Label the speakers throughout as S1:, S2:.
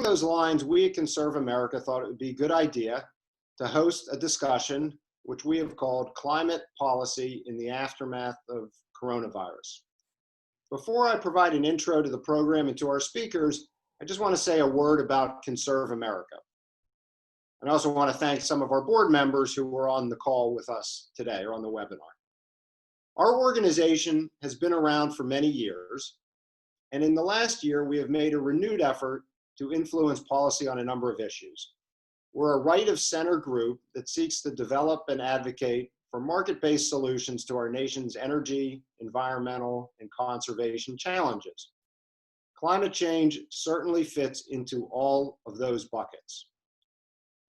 S1: those lines, we at ConservAmerica thought it would be a good idea to host a discussion which we have called Climate Policy in the Aftermath of Coronavirus. Before I provide an intro to the program and to our speakers, I just want to say a word about ConservAmerica. And I also want to thank some of our board members who were on the call with us today or on the webinar. Our organization has been around for many years, and in the last year, we have made a renewed effort to influence policy on a number of issues. We're a right-of-center group that seeks to develop and advocate for market-based solutions to our nation's energy, environmental, and conservation challenges. Climate change certainly fits into all of those buckets.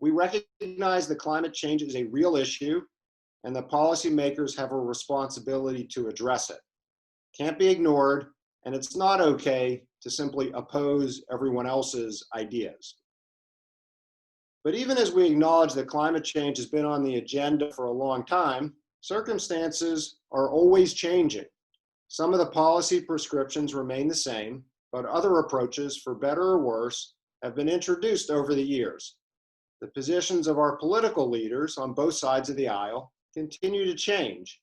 S1: We recognize that climate change is a real issue and that policymakers have a responsibility to address it. Can't be ignored, and it's not okay to simply oppose everyone else's ideas. But even as we acknowledge that climate change has been on the agenda for a long time, circumstances are always changing. Some of the policy prescriptions remain the same, but other approaches, for better or worse, have been introduced over the years. The positions of our political leaders on both sides of the aisle continue to change.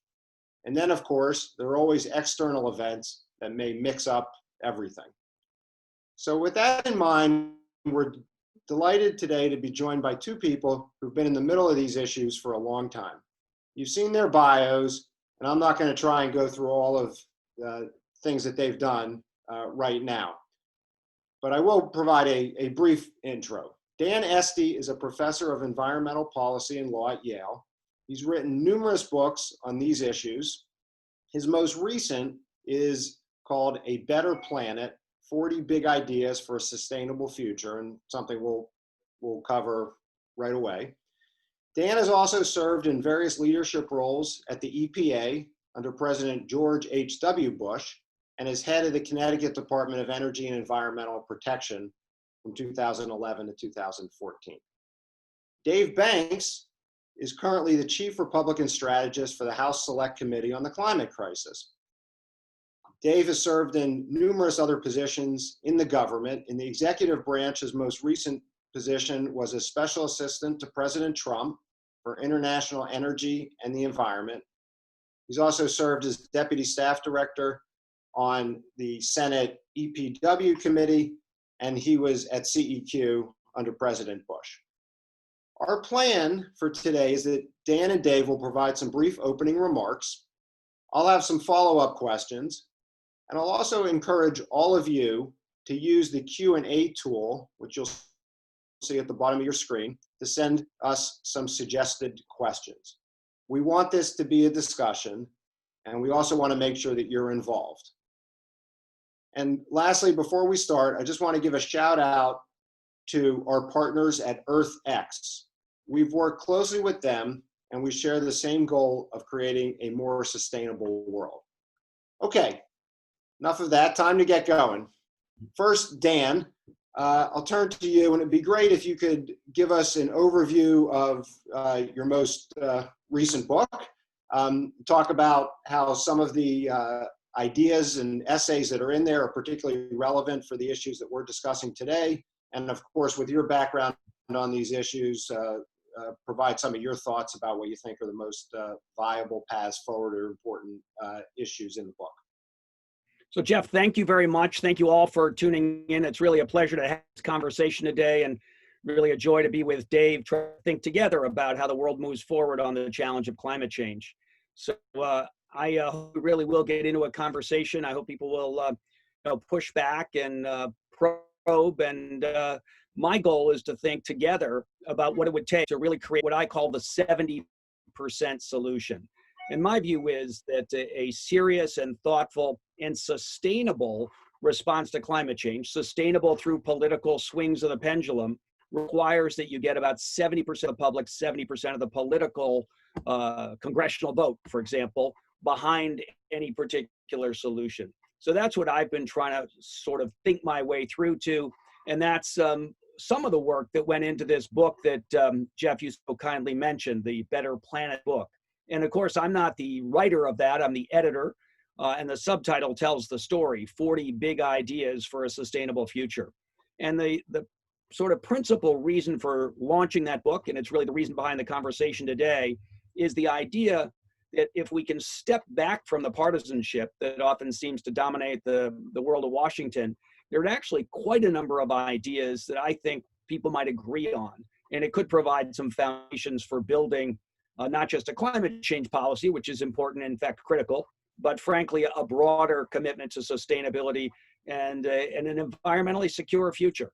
S1: And then, of course, there are always external events that may mix up everything. So with that in mind, we're delighted today to be joined by two people who've been in the middle of these issues for a long time. You've seen their bios, and I'm not going to try and go through all of the things that they've done right now. But I will provide a brief intro. Dan Esty is a professor of environmental policy and law at Yale. He's written numerous books on these issues. His most recent is called A Better Planet, 40 Big Ideas for a Sustainable Future, and something we'll cover right away. Dan has also served in various leadership roles at the EPA under President George H.W. Bush, and is head of the Connecticut Department of Energy and Environmental Protection from 2011 to 2014. Dave Banks is currently the Chief Republican Strategist for the House Select Committee on the Climate Crisis. Dave has served in numerous other positions in the government. In the executive branch, his most recent position was as Special Assistant to President Trump for International Energy and the Environment. He's also served as Deputy Staff Director on the Senate EPW Committee, and he was at CEQ under President Bush. Our plan for today is that Dan and Dave will provide some brief opening remarks. I'll have some follow-up questions, and I'll also encourage all of you to use the Q&A tool, which you'll see at the bottom of your screen, to send us some suggested questions. We want this to be a discussion, and we also want to make sure that you're involved. And lastly, before we start, I just want to give a shout out to our partners at EarthX. We've worked closely with them, and we share the same goal of creating a more sustainable world. Okay, enough of that, time to get going. First, Dan, I'll turn to you, and it'd be great if you could give us an overview of your most recent book. Talk about how some of the ideas and essays that are in there are particularly relevant for the issues that we're discussing today. And of course, with your background on these issues, provide some of your thoughts about what you think are the most viable paths forward or important issues in the book.
S2: So Jeff, thank you very much. Thank you all for tuning in. It's really a pleasure to have this conversation today, and really a joy to be with Dave, trying to think together about how the world moves forward on the challenge of climate change. So I hope we really will get into a conversation. I hope people will push back and probe, and my goal is to think together about what it would take to really create what I call the 70% solution. And my view is that a serious and thoughtful and sustainable response to climate change, sustainable through political swings of the pendulum, requires that you get about 70% of the public, 70% of the political congressional vote, for example, behind any particular solution. So that's what I've been trying to sort of think my way through to, and that's some of the work that went into this book that Jeff, you so kindly mentioned, the Better Planet book. And of course, I'm not the writer of that, I'm the editor, and the subtitle tells the story, 40 Big Ideas for a Sustainable Future. And the sort of principal reason for launching that book, and it's really the reason behind the conversation today, is the idea that if we can step back from the partisanship that often seems to dominate the world of Washington, there are actually quite a number of ideas that I think people might agree on. And it could provide some foundations for building not just a climate change policy, which is important, in fact, critical, but frankly, a broader commitment to sustainability and an environmentally secure future.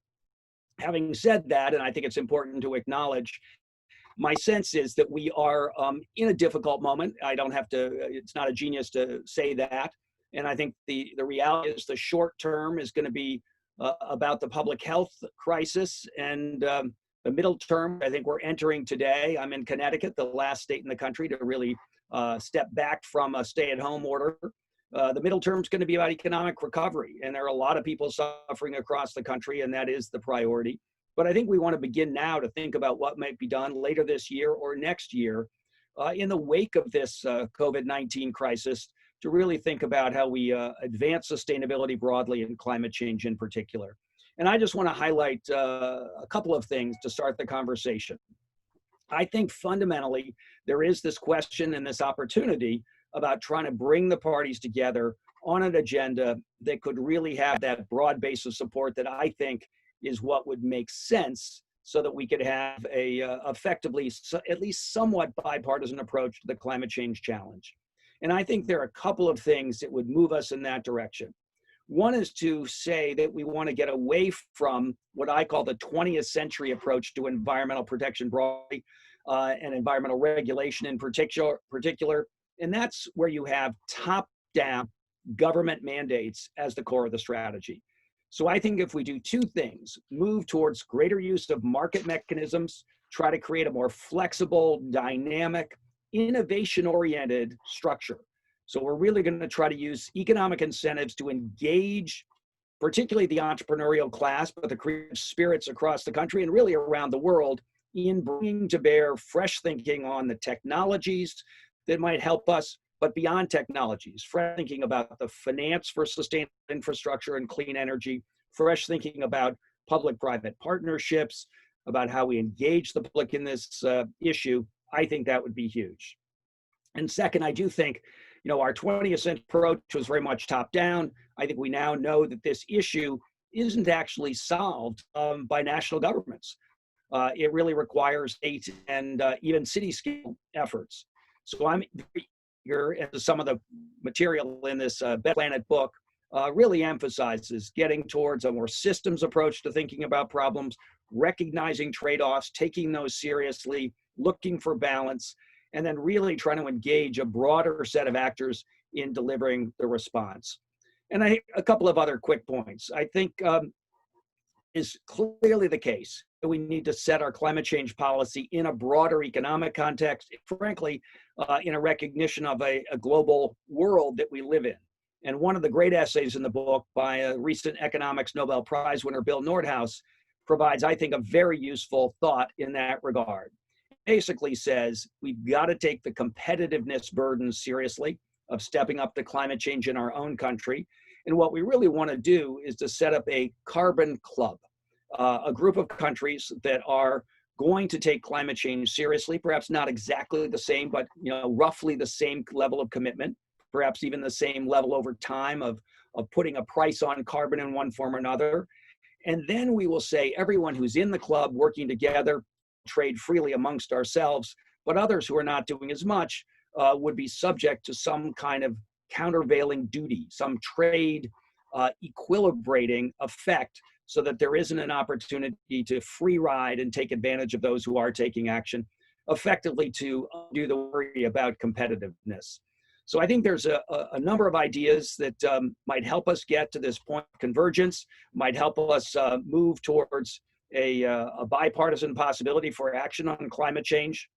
S2: Having said that, and I think it's important to acknowledge, my sense is that we are in a difficult moment. I don't have to, it's not a genius to say that. And I think the reality is the short term is going to be about the public health crisis, and the middle term, I think we're entering today. I'm in Connecticut, the last state in the country to really step back from a stay-at-home order. The middle term is going to be about economic recovery, and there are a lot of people suffering across the country, and that is the priority. But I think we want to begin now to think about what might be done later this year or next year in the wake of this COVID-19 crisis, to really think about how we advance sustainability broadly and climate change in particular. And I just want to highlight a couple of things to start the conversation. I think fundamentally there is this question and this opportunity about trying to bring the parties together on an agenda that could really have that broad base of support that I think is what would make sense, so that we could have a effectively at least somewhat bipartisan approach to the climate change challenge. And I think there are a couple of things that would move us in that direction. One is to say that we want to get away from what I call the 20th century approach to environmental protection broadly and environmental regulation in particular. And that's where you have top-down government mandates as the core of the strategy. So I think if we do two things, move towards greater use of market mechanisms, try to create a more flexible, dynamic, innovation-oriented structure. So we're really going to try to use economic incentives to engage particularly the entrepreneurial class, but the creative spirits across the country and really around the world in bringing to bear fresh thinking on the technologies that might help us, but beyond technologies, fresh thinking about the finance for sustainable infrastructure and clean energy, fresh thinking about public-private partnerships, about how we engage the public in this issue. I think that would be huge. And second, I do think, our 20th century approach was very much top-down. I think we now know that this issue isn't actually solved by national governments. It really requires state and even city-scale efforts. So I'm here, and some of the material in this Better Planet book really emphasizes getting towards a more systems approach to thinking about problems, recognizing trade-offs, taking those seriously, looking for balance, and then really trying to engage a broader set of actors in delivering the response. And a couple of other quick points. I think is clearly the case that we need to set our climate change policy in a broader economic context, frankly, in a recognition of a global world that we live in. And one of the great essays in the book by a recent economics Nobel Prize winner, Bill Nordhaus, provides, I think, a very useful thought in that regard. Basically says we've got to take the competitiveness burden seriously of stepping up to climate change in our own country. And what we really want to do is to set up a carbon club, a group of countries that are going to take climate change seriously, perhaps not exactly the same, but roughly the same level of commitment, perhaps even the same level over time of putting a price on carbon in one form or another. And then we will say everyone who's in the club working together, trade freely amongst ourselves, but others who are not doing as much would be subject to some kind of countervailing duty, some trade equilibrating effect, so that there isn't an opportunity to free ride and take advantage of those who are taking action, effectively to undo the worry about competitiveness. So I think there's a number of ideas that might help us get to this point of convergence, might help us move towards a bipartisan possibility for action on climate change.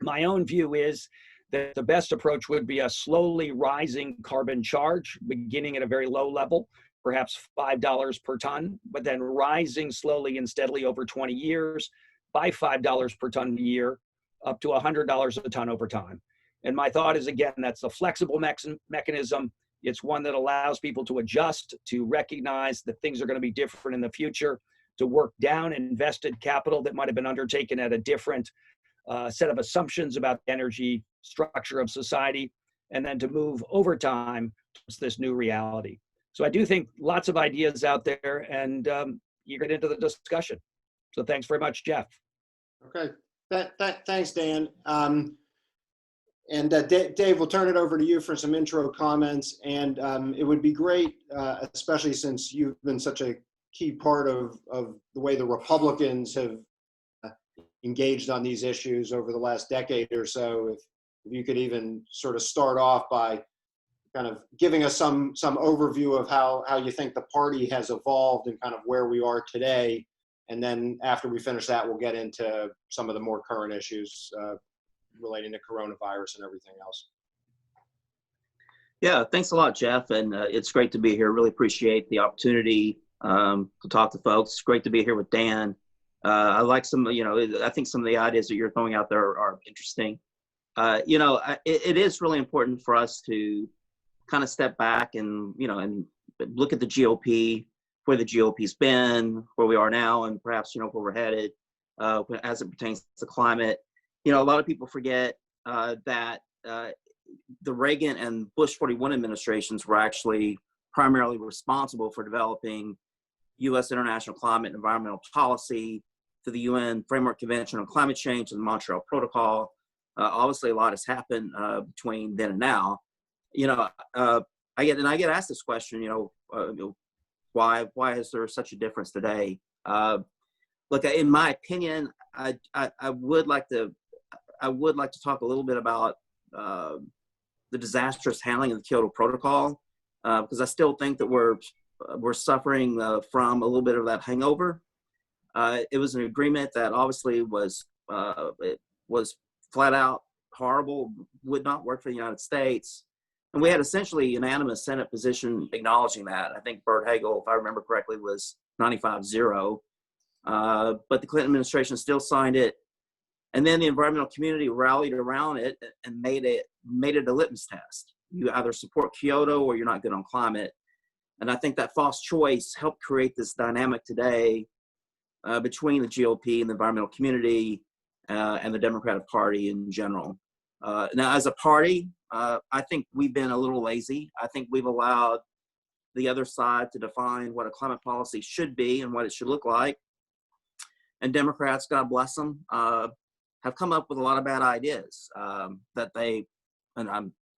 S2: My own view is that the best approach would be a slowly rising carbon charge, beginning at a very low level, perhaps $5 per ton, but then rising slowly and steadily over 20 years by $5 per ton a year, up to $100 a ton over time. And my thought is, again, that's a flexible mechanism. It's one that allows people to adjust, to recognize that things are going to be different in the future, to work down invested capital that might have been undertaken at a different set of assumptions about the energy structure of society, and then to move over time towards this new reality. So I do think lots of ideas out there, and you get into the discussion. So thanks very much, Jeff.
S1: Okay, thanks, Dan. Dave, we'll turn it over to you for some intro comments. And it would be great, especially since you've been such a key part of the way the Republicans have engaged on these issues over the last decade or so, if you could even sort of start off by kind of giving us some overview of how you think the party has evolved and kind of where we are today. And then after we finish that, we'll get into some of the more current issues relating to coronavirus and everything else.
S3: Yeah, thanks a lot, Jeff. And it's great to be here. Really appreciate the opportunity to talk to folks. It's great to be here with Dan. I like I think some of the ideas that you're throwing out there are interesting. It is really important for us to kind of step back and look at the GOP, where the GOP's been, where we are now, and perhaps, where we're headed as it pertains to climate. A lot of people forget that the Reagan and Bush 41 administrations were actually primarily responsible for developing U.S. international climate and environmental policy through the UN Framework Convention on Climate Change and the Montreal Protocol. Obviously, a lot has happened between then and now. I get asked this question, why is there such a difference today? Look, in my opinion, I would like to talk a little bit about the disastrous handling of the Kyoto Protocol, because I still think that we're suffering from a little bit of that hangover. It was an agreement that obviously was flat out horrible, would not work for the United States. And we had essentially unanimous Senate position acknowledging that. I think Bert Hagel, if I remember correctly, was 95-0. But the Clinton administration still signed it. And then the environmental community rallied around it and made it a litmus test. You either support Kyoto or you're not good on climate. And I think that false choice helped create this dynamic today between the GOP and the environmental community and the Democratic Party in general. Now, as a party, I think we've been a little lazy. I think we've allowed the other side to define what a climate policy should be and what it should look like. And Democrats, God bless them, have come up with a lot of bad ideas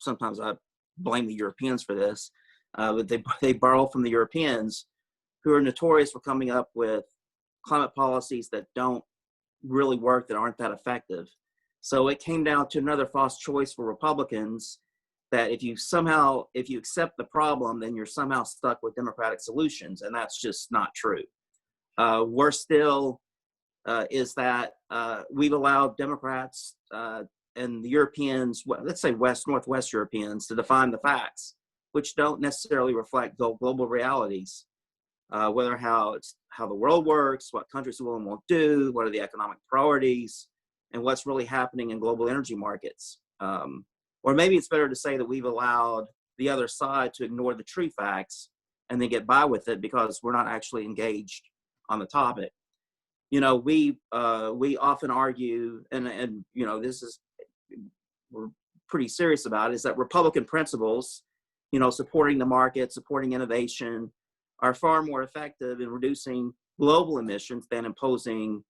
S3: sometimes I blame the Europeans for this, but they borrow from the Europeans, who are notorious for coming up with climate policies that don't really work, that aren't that effective. So it came down to another false choice for Republicans, that if you accept the problem, then you're somehow stuck with Democratic solutions, and that's just not true. Worse still is that we've allowed Democrats and the Europeans, let's say Northwest Europeans, to define the facts, which don't necessarily reflect global realities, whether how the world works, what countries will and won't do, what are the economic priorities, and what's really happening in global energy markets. Or maybe it's better to say that we've allowed the other side to ignore the true facts and then get by with it because we're not actually engaged on the topic. We often argue, and this is, we're pretty serious about it, is that Republican principles, supporting the market, supporting innovation, are far more effective in reducing global emissions than imposing,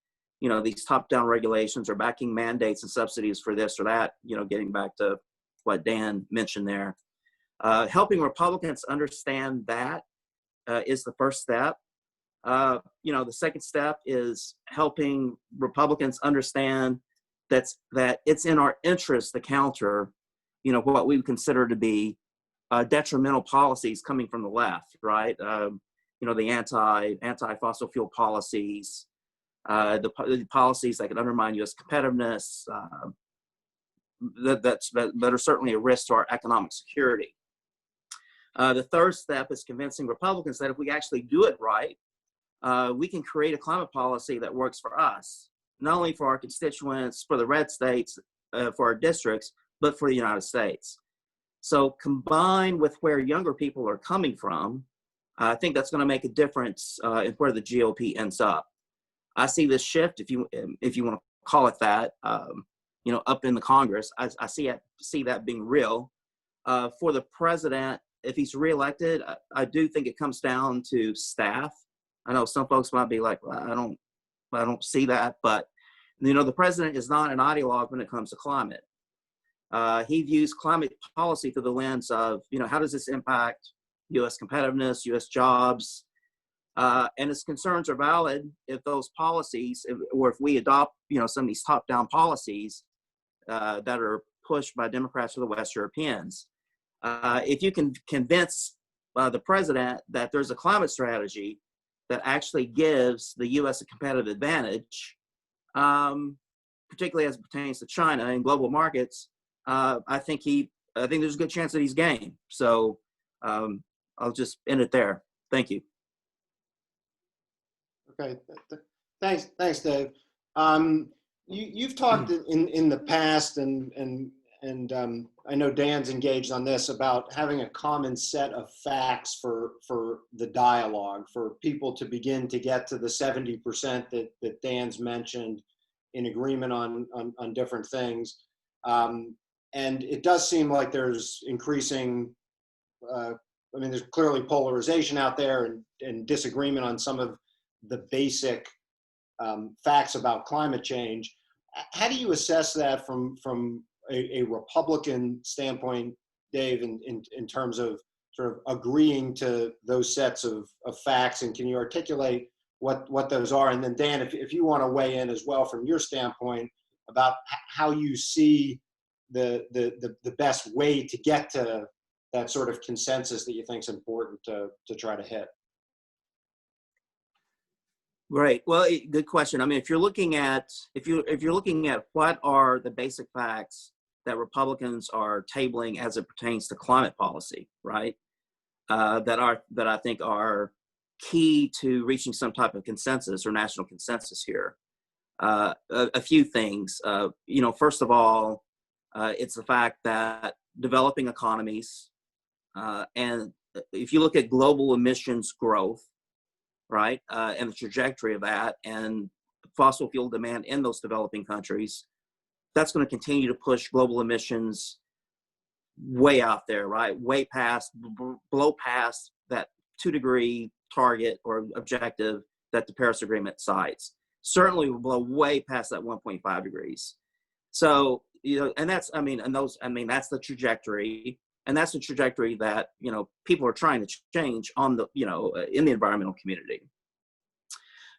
S3: these top-down regulations or backing mandates and subsidies for this or that, getting back to what Dan mentioned there. Helping Republicans understand that is the first step. The second step is helping Republicans understand that it's in our interest to counter, what we would consider to be detrimental policies coming from the left, right? The anti-fossil fuel policies, the policies that can undermine U.S. competitiveness, that are certainly a risk to our economic security. The third step is convincing Republicans that if we actually do it right, we can create a climate policy that works for us, not only for our constituents, for the red states, for our districts, but for the United States. So combined with where younger people are coming from, I think that's going to make a difference in where the GOP ends up. I see this shift, if you want to call it that, up in the Congress. I see that being real. For the president, if he's reelected, I do think it comes down to staff. I know some folks might be like, well, I don't see that, but the president is not an ideologue when it comes to climate. He views climate policy through the lens of, how does this impact U.S. competitiveness, U.S. jobs, and his concerns are valid if those policies, or if we adopt, some of these top-down policies that are pushed by Democrats or the West Europeans. If you can convince the president that there's a climate strategy that actually gives the U.S. a competitive advantage, particularly as it pertains to China and global markets, I think there's a good chance that he's game. So I'll just end it there. Thank you.
S1: Okay, thanks, Dave. You've talked in the past, and I know Dan's engaged on this, about having a common set of facts for the dialogue, for people to begin to get to the 70% that Dan's mentioned, in agreement on different things. And it does seem like there's increasing, there's clearly polarization out there and disagreement on some of the basic facts about climate change. How do you assess that from a Republican standpoint, Dave, in terms of sort of agreeing to those sets of facts? And can you articulate what those are? And then Dan, if you want to weigh in as well from your standpoint about how you see the best way to get to that sort of consensus that you think is important to try to hit.
S3: Great. Well, good question. I mean, if you're looking at what are the basic facts that Republicans are tabling as it pertains to climate policy, right? That I think are key to reaching some type of consensus or national consensus here. A few things. First of all, it's the fact that developing economies, and if you look at global emissions growth, right, and the trajectory of that, and fossil fuel demand in those developing countries, that's going to continue to push global emissions way out there, right? Way past, blow past that 2-degree target or objective that the Paris Agreement cites. Certainly will blow way past that 1.5 degrees. So, and that's the trajectory. And that's the trajectory that, people are trying to change on the, in the environmental community.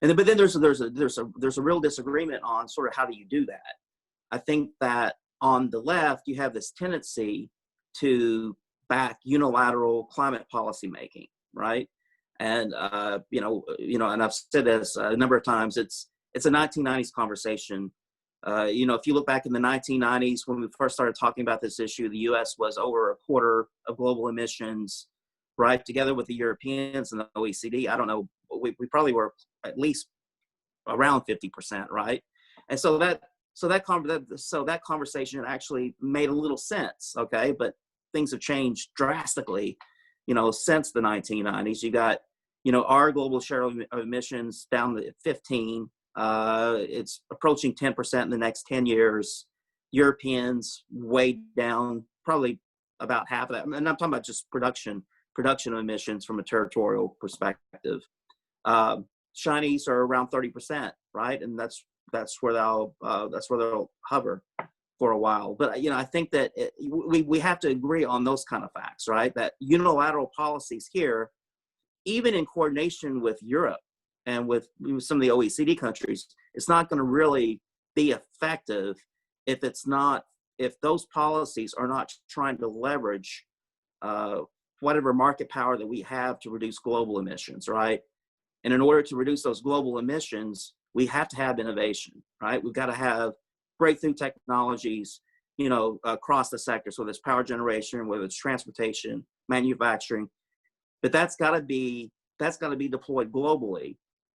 S3: But then there's a real disagreement on sort of how do you do that. I think that on the left, you have this tendency to back unilateral climate policy making, right? And, and I've said this a number of times, it's a 1990s conversation. If you look back in the 1990s, when we first started talking about this issue, the U.S. was over a quarter of global emissions, right? Together with the Europeans and the OECD, I don't know, we probably were at least around 50%, right? And so that conversation actually made a little sense, okay? But things have changed drastically, since the 1990s. You got, our global share of emissions down to 15. It's approaching 10% in the next 10 years. Europeans way down, probably about half of that. And I'm talking about just production of emissions from a territorial perspective. Chinese are around 30%, right? And that's where they'll hover for a while. But I think that we have to agree on those kind of facts, right? That unilateral policies here, even in coordination with Europe and with some of the OECD countries, it's not going to really be effective if those policies are not trying to leverage whatever market power that we have to reduce global emissions, right? And in order to reduce those global emissions, we have to have innovation, right? We've got to have breakthrough technologies, across the sectors, whether it's power generation, whether it's transportation, manufacturing, but that's got to be deployed globally.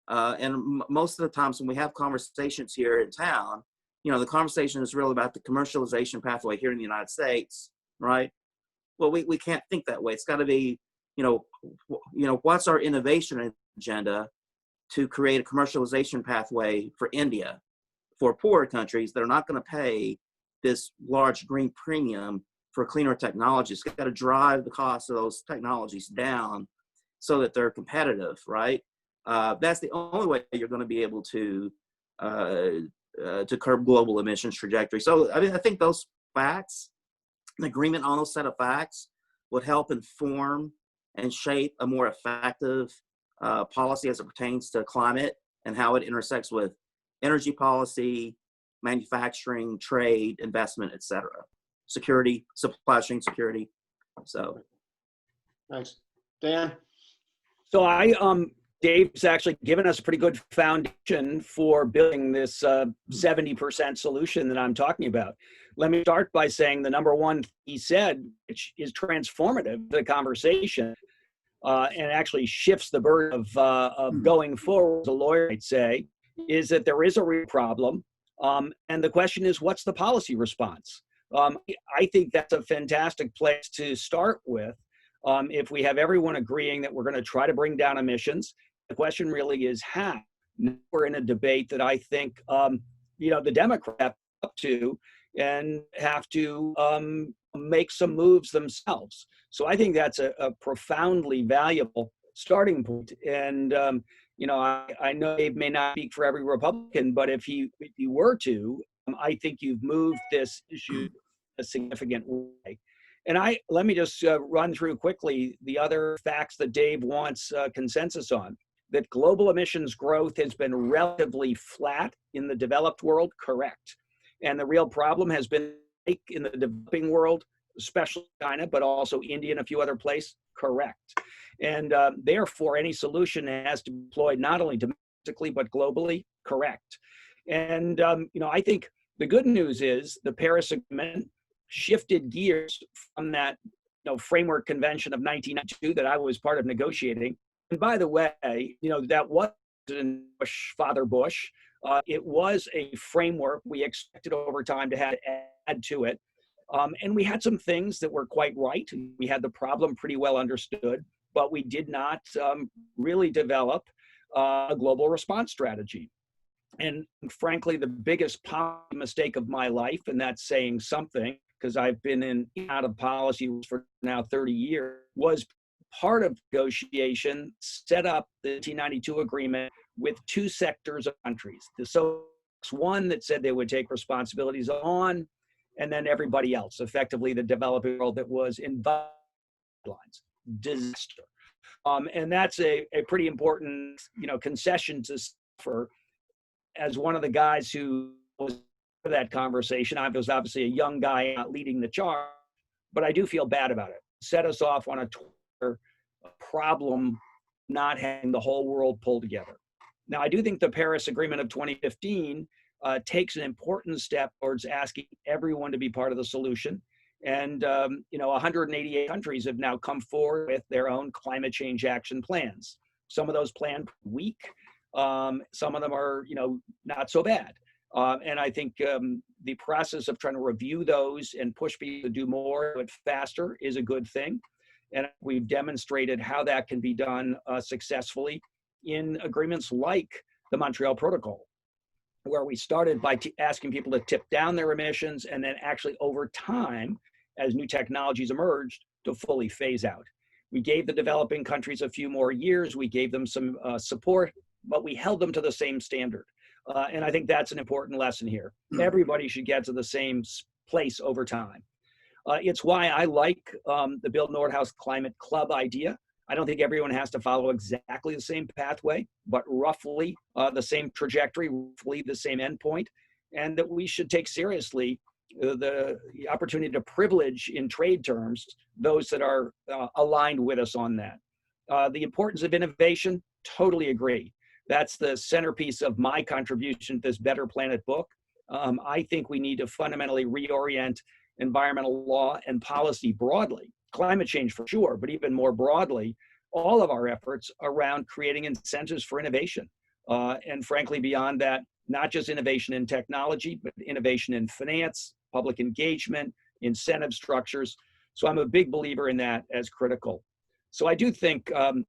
S3: And most of the times when we have conversations here in town, the conversation is really about the commercialization pathway here in the United States, right? Well, we can't think that way. It's got to be what's our innovation agenda to create a commercialization pathway for India, for poorer countries that are not going to pay this large green premium for cleaner technologies. It's got to drive the cost of those technologies down so that they're competitive, right? That's the only way you're going to be able to curb global emissions trajectory. So, I mean, I think those facts, an agreement on those set of facts, would help inform and shape a more effective policy as it pertains to climate and how it intersects with energy policy, manufacturing, trade, investment, et cetera, security, supply chain security. So,
S1: thanks, Dan.
S2: So Dave's actually given us a pretty good foundation for building this 70% solution that I'm talking about. Let me start by saying the number one he said, which is transformative to the conversation, and actually shifts the burden of going forward, as a lawyer might say, is that there is a real problem. And the question is, what's the policy response? I think that's a fantastic place to start with. If we have everyone agreeing that we're going to try to bring down emissions, the question really is how. We're in a debate that I think, the Democrats have up to and have to make some moves themselves. So I think that's a profoundly valuable starting point. And, I know Dave may not speak for every Republican, but if you were to, I think you've moved this issue a significant way. And let me just run through quickly the other facts that Dave wants consensus on. That global emissions growth has been relatively flat in the developed world, correct. And the real problem has been in the developing world, especially China, but also India and a few other places, correct. And therefore, any solution has to be deployed not only domestically, but globally, correct. And, I think the good news is the Paris Agreement shifted gears from that framework convention of 1992 that I was part of negotiating. And by the way, that wasn't Father Bush. It was a framework we expected over time to add to it. And we had some things that were quite right. We had the problem pretty well understood, but we did not really develop a global response strategy. And frankly, the biggest policy mistake of my life, and that's saying something, because I've been in and out of policy for now 30 years, was part of negotiation set up the 1992 agreement with two sectors of countries. So one that said they would take responsibilities on, and then everybody else, effectively the developing world that was in guidelines. Disaster. And that's a pretty important, concession to suffer. As one of the guys who was for that conversation, I was obviously a young guy not leading the charge, but I do feel bad about it. Set us off on a problem not having the whole world pull together. Now, I do think the Paris Agreement of 2015 takes an important step towards asking everyone to be part of the solution. And, 188 countries have now come forward with their own climate change action plans. Some of those plans are weak. Some of them are, not so bad. And I think the process of trying to review those and push people to do more, but faster, is a good thing. And we've demonstrated how that can be done successfully in agreements like the Montreal Protocol, where we started by asking people to tip down their emissions, and then actually over time, as new technologies emerged, to fully phase out. We gave the developing countries a few more years. We gave them some support, but we held them to the same standard. And I think that's an important lesson here. Everybody should get to the same place over time. It's why I like the Bill Nordhaus Climate Club idea. I don't think everyone has to follow exactly the same pathway, but roughly the same trajectory, roughly the same endpoint, and that we should take seriously the opportunity to privilege in trade terms those that are aligned with us on that. The importance of innovation, totally agree. That's the centerpiece of my contribution to this Better Planet book. I think we need to fundamentally reorient environmental law and policy broadly, climate change for sure, but even more broadly, all of our efforts around creating incentives for innovation. And frankly, beyond that, not just innovation in technology, but innovation in finance, public engagement, incentive structures. So I'm a big believer in that as critical. So I do think, and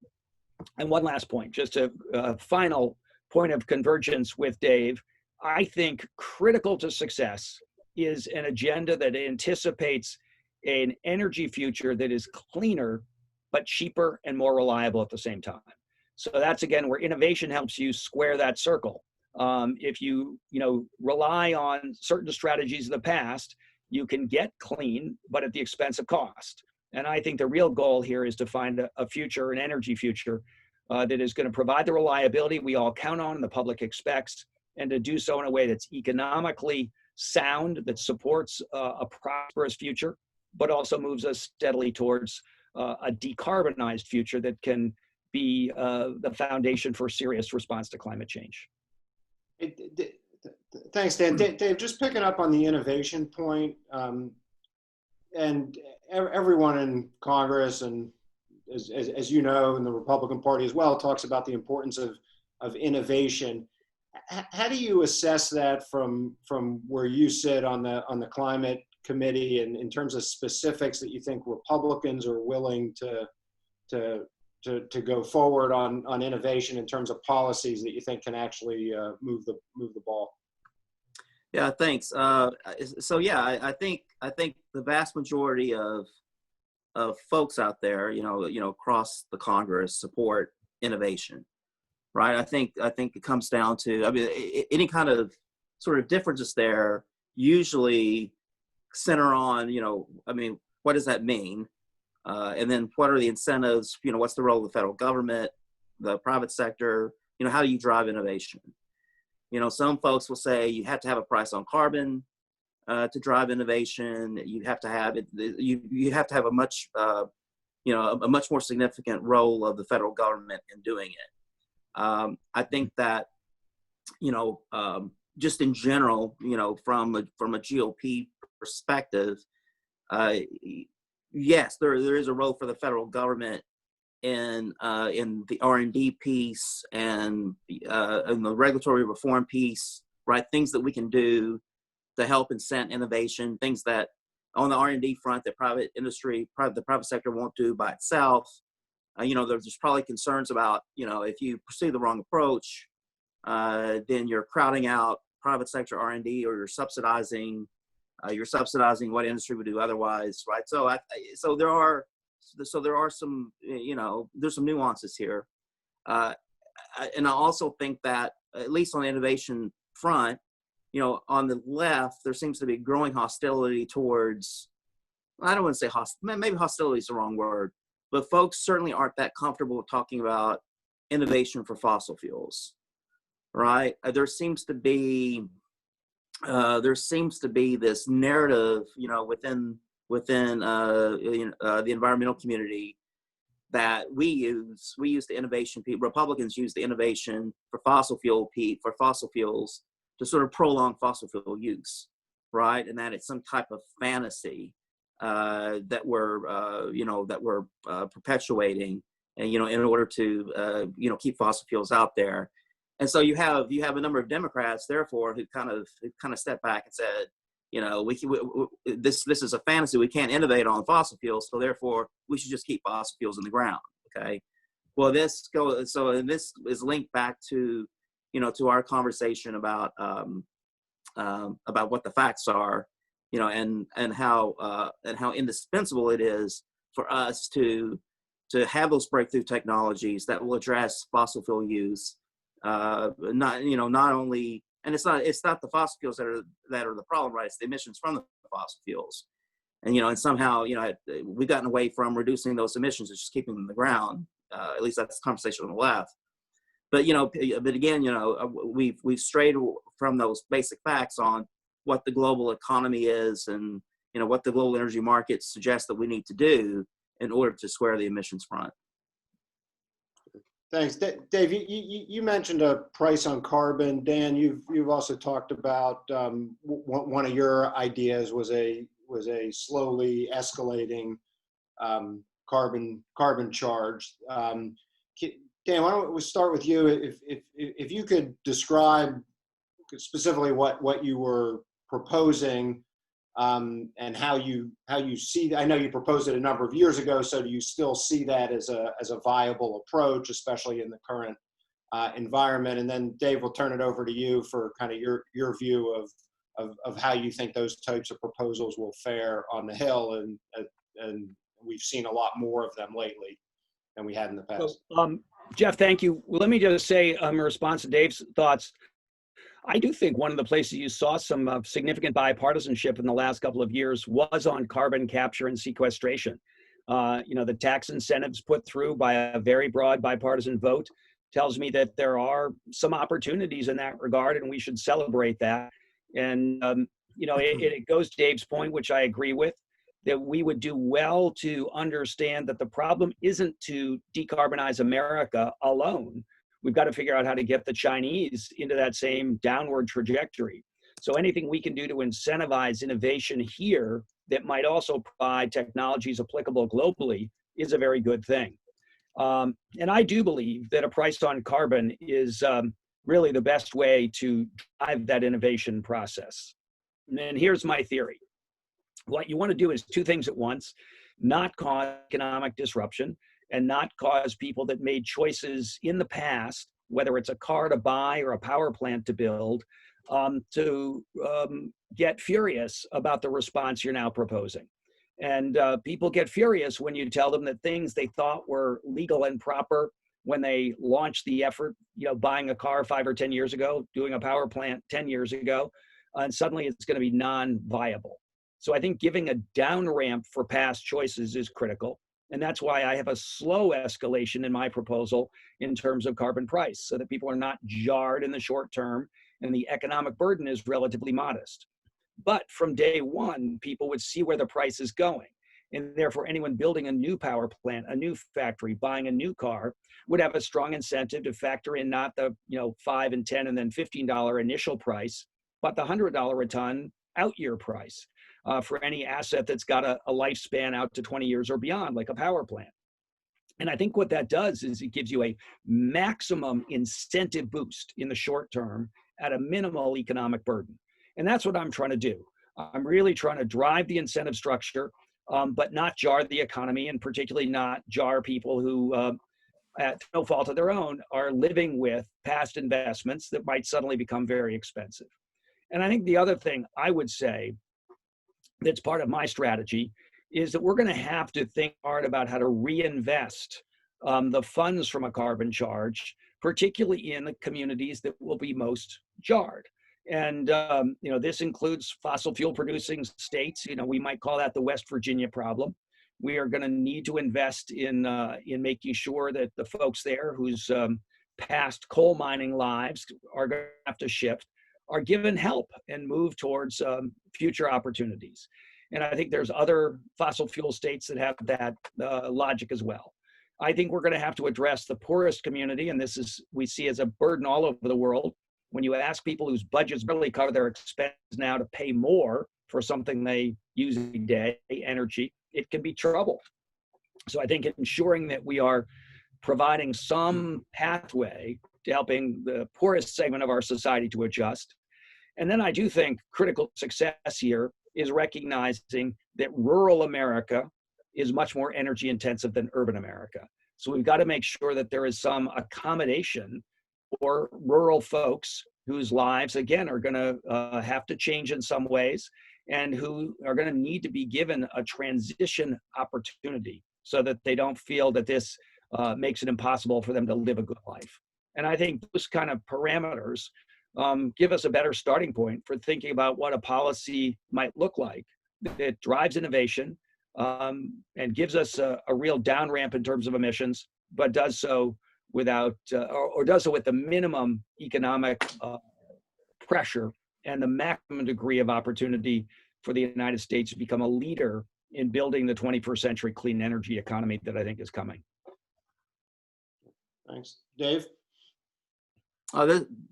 S2: one last point, just a final point of convergence with Dave. I think critical to success is an agenda that anticipates an energy future that is cleaner, but cheaper and more reliable at the same time. So that's again where innovation helps you square that circle. If you rely on certain strategies of the past, you can get clean, but at the expense of cost. And I think the real goal here is to find a future, an energy future, that is going to provide the reliability we all count on and the public expects, and to do so in a way that's economically sound, that supports a prosperous future, but also moves us steadily towards a decarbonized future that can be the foundation for serious response to climate change.
S1: Thanks, Dan. Dave, just picking up on the innovation point, and everyone in Congress, and as you know, in the Republican Party as well, talks about the importance of innovation. How do you assess that from where you sit on the climate committee, and in terms of specifics that you think Republicans are willing to go forward on innovation in terms of policies that you think can actually move the ball?
S3: Yeah, thanks. So yeah, I think the vast majority of folks out there, across the Congress, support innovation, right? I think it comes down to, I mean, any kind of sort of differences there usually center on, what does that mean? And then what are the incentives? What's the role of the federal government, the private sector? How do you drive innovation? Some folks will say you have to have a price on carbon to drive innovation. You have to have it. You have to have a much more significant role of the federal government in doing it. I think that just in general, from a GOP perspective, yes, there is a role for the federal government in the R&D piece and in the regulatory reform piece, right? Things that we can do to help incent innovation, things that on the R&D front, the private sector won't do by itself. There's probably concerns about, if you pursue the wrong approach, then you're crowding out private sector R&D, or you're subsidizing what industry would do otherwise, right? So there are some, there's some nuances here. And I also think that, at least on the innovation front, on the left, there seems to be growing hostility towards, I don't want to say maybe hostility is the wrong word, but folks certainly aren't that comfortable talking about innovation for fossil fuels, right? There seems to be this narrative, within the environmental community, that we use the innovation. Republicans use the innovation for fossil fuels to sort of prolong fossil fuel use, right? And that it's some type of fantasy that we're perpetuating, and in order to keep fossil fuels out there. And so you have a number of Democrats, therefore, who kind of stepped back and said, this is a fantasy. We can't innovate on fossil fuels, so therefore we should just keep fossil fuels in the ground. Okay. Well, this is linked back to to our conversation about what the facts are, and how indispensable it is for us to have those breakthrough technologies that will address fossil fuel use. Not only, and it's not the fossil fuels that are the problem, right? It's the emissions from the fossil fuels, and somehow we've gotten away from reducing those emissions. It's just keeping them in the ground. At least that's the conversation on the left. But again, we've strayed from those basic facts on what the global economy is, and what the global energy markets suggest that we need to do in order to square the emissions front.
S1: Thanks, Dave. You mentioned a price on carbon. Dan, you've also talked about one of your ideas was a slowly escalating carbon charge. Dan, why don't we start with you? If you could describe specifically what you were proposing, and how you see that. I know you proposed it a number of years ago, so do you still see that as a viable approach, especially in the current environment? And then Dave, we'll turn it over to you for kind of your view of how you think those types of proposals will fare on the Hill, and we've seen a lot more of them lately than we had in the past.
S2: So, Jeff, thank you. Well, let me just say in response to Dave's thoughts, I do think one of the places you saw some significant bipartisanship in the last couple of years was on carbon capture and sequestration. The tax incentives put through by a very broad bipartisan vote tells me that there are some opportunities in that regard, and we should celebrate that. And, it goes to Dave's point, which I agree with, that we would do well to understand that the problem isn't to decarbonize America alone. We've got to figure out how to get the Chinese into that same downward trajectory. So anything we can do to incentivize innovation here that might also provide technologies applicable globally is a very good thing. And I do believe that a price on carbon is really the best way to drive that innovation process. And here's my theory. What you want to do is two things at once: not cause economic disruption and not cause people that made choices in the past, whether it's a car to buy or a power plant to build, to get furious about the response you're now proposing. And people get furious when you tell them that things they thought were legal and proper when they launched the effort, buying a car 5 or 10 years ago, doing a power plant 10 years ago, and suddenly it's going to be non-viable. So I think giving a down ramp for past choices is critical. And that's why I have a slow escalation in my proposal in terms of carbon price, so that people are not jarred in the short term and the economic burden is relatively modest. But from day one, people would see where the price is going. And therefore, anyone building a new power plant, a new factory, buying a new car would have a strong incentive to factor in not the $5 and $10 and then $15 initial price, but the $100 a ton out year price for any asset that's got a lifespan out to 20 years or beyond, like a power plant. And I think what that does is it gives you a maximum incentive boost in the short term at a minimal economic burden. And that's what I'm trying to do. I'm really trying to drive the incentive structure, but not jar the economy, and particularly not jar people who, at no fault of their own, are living with past investments that might suddenly become very expensive. And I think the other thing I would say that's part of my strategy is that we're going to have to think hard about how to reinvest the funds from a carbon charge, particularly in the communities that will be most jarred. And this includes fossil fuel producing states. We might call that the West Virginia problem. We are going to need to invest in making sure that the folks there whose past coal mining lives are going to have to shift are given help and move towards future opportunities. And I think there's other fossil fuel states that have that logic as well. I think we're going to have to address the poorest community, and this is we see as a burden all over the world. When you ask people whose budgets barely cover their expenses now to pay more for something they use every day, energy, it can be trouble. So I think ensuring that we are providing some pathway to helping the poorest segment of our society to adjust. And then I do think critical success here is recognizing that rural America is much more energy intensive than urban America. So we've got to make sure that there is some accommodation for rural folks whose lives, again, are going to have to change in some ways, and who are going to need to be given a transition opportunity so that they don't feel that this makes it impossible for them to live a good life. And I think those kind of parameters give us a better starting point for thinking about what a policy might look like that drives innovation and gives us a real down ramp in terms of emissions, but does so without, or does so with the minimum economic pressure and the maximum degree of opportunity for the United States to become a leader in building the 21st century clean energy economy that I think is coming.
S1: Thanks. Dave?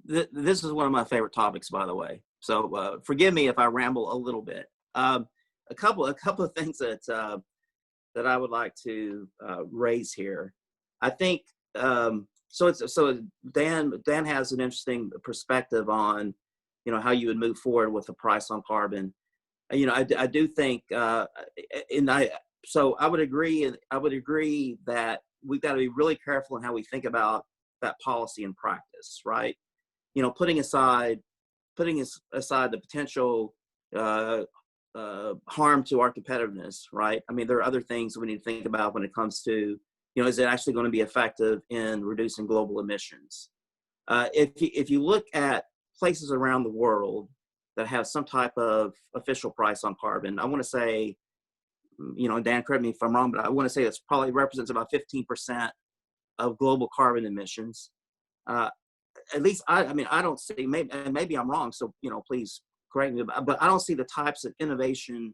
S3: This is one of my favorite topics, by the way. So forgive me if I ramble a little bit. A couple of things that I would like to raise here. I think so. Dan has an interesting perspective on how you would move forward with the price on carbon. I do think, so I would agree. I would agree that we've got to be really careful in how we think about that policy in practice, right? Putting aside the potential harm to our competitiveness, right? I mean, there are other things we need to think about when it comes to, is it actually going to be effective in reducing global emissions? If you look at places around the world that have some type of official price on carbon, I want to say, Dan, correct me if I'm wrong, but I want to say it's probably represents about 15% of global carbon emissions. At least I don't see, maybe I'm wrong, so please correct me, but I don't see the types of innovation